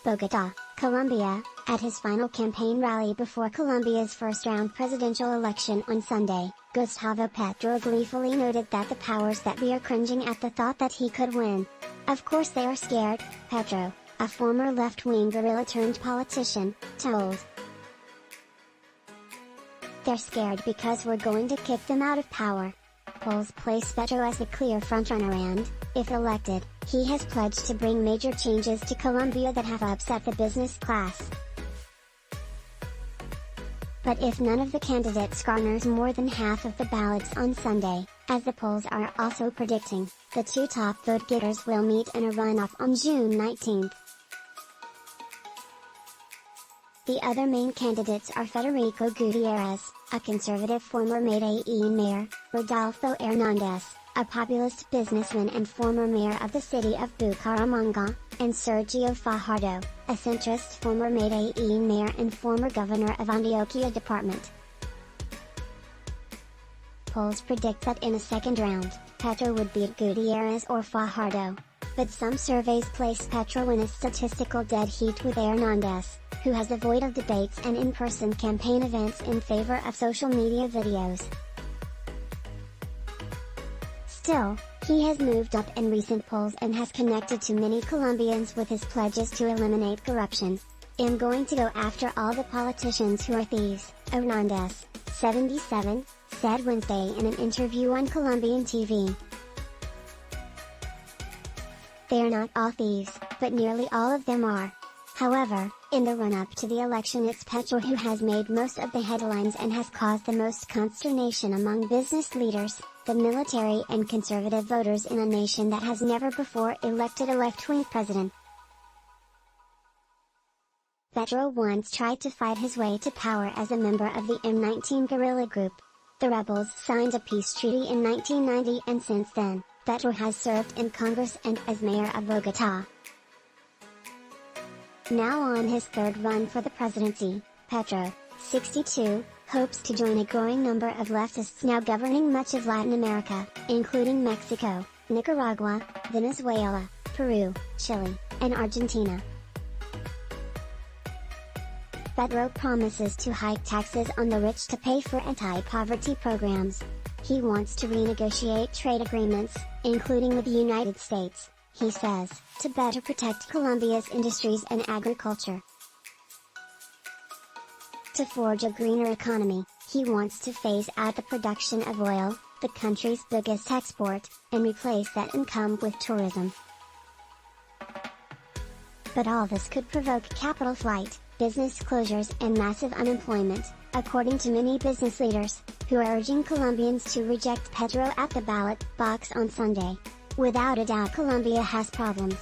Bogotá, Colombia, at his final campaign rally before Colombia's first-round presidential election on Sunday, Gustavo Petro gleefully noted that the powers that be are cringing at the thought that he could win. Of course they are scared, Petro, a former left-wing guerrilla-turned-politician, told. They're scared because we're going to kick them out of power. Polls place Petro as the clear frontrunner and, if elected, he has pledged to bring major changes to Colombia that have upset the business class. But if none of the candidates garners more than half of the ballots on Sunday, as the polls are also predicting, the two top vote-getters will meet in a runoff on June 19. The other main candidates are Federico Gutierrez, a conservative former Medellin mayor, Rodolfo Hernández, a populist businessman and former mayor of the city of Bucaramanga, and Sergio Fajardo, a centrist former Medellin mayor and former governor of Antioquia department. Polls predict that in a second round, Petro would beat Gutierrez or Fajardo. But some surveys place Petro in a statistical dead heat with Hernández, who has avoided debates and in-person campaign events in favor of social media videos. Still, he has moved up in recent polls and has connected to many Colombians with his pledges to eliminate corruption. "I'm going to go after all the politicians who are thieves," Hernández, 77, said Wednesday in an interview on Colombian TV. "They are not all thieves, but nearly all of them are." However, in the run-up to the election it's Petro who has made most of the headlines and has caused the most consternation among business leaders, the military and conservative voters in a nation that has never before elected a left-wing president. Petro once tried to fight his way to power as a member of the M19 guerrilla group. The rebels signed a peace treaty in 1990 and since then, Petro has served in Congress and as mayor of Bogotá. Now on his third run for the presidency, Petro, 62, hopes to join a growing number of leftists now governing much of Latin America, including Mexico, Nicaragua, Venezuela, Peru, Chile, and Argentina. Petro promises to hike taxes on the rich to pay for anti-poverty programs. He wants to renegotiate trade agreements, including with the United States, he says, to better protect Colombia's industries and agriculture. To forge a greener economy, he wants to phase out the production of oil, the country's biggest export, and replace that income with tourism. But all this could provoke capital flight, business closures and massive unemployment, according to many business leaders, who are urging Colombians to reject Petro at the ballot box on Sunday. Without a doubt Colombia has problems.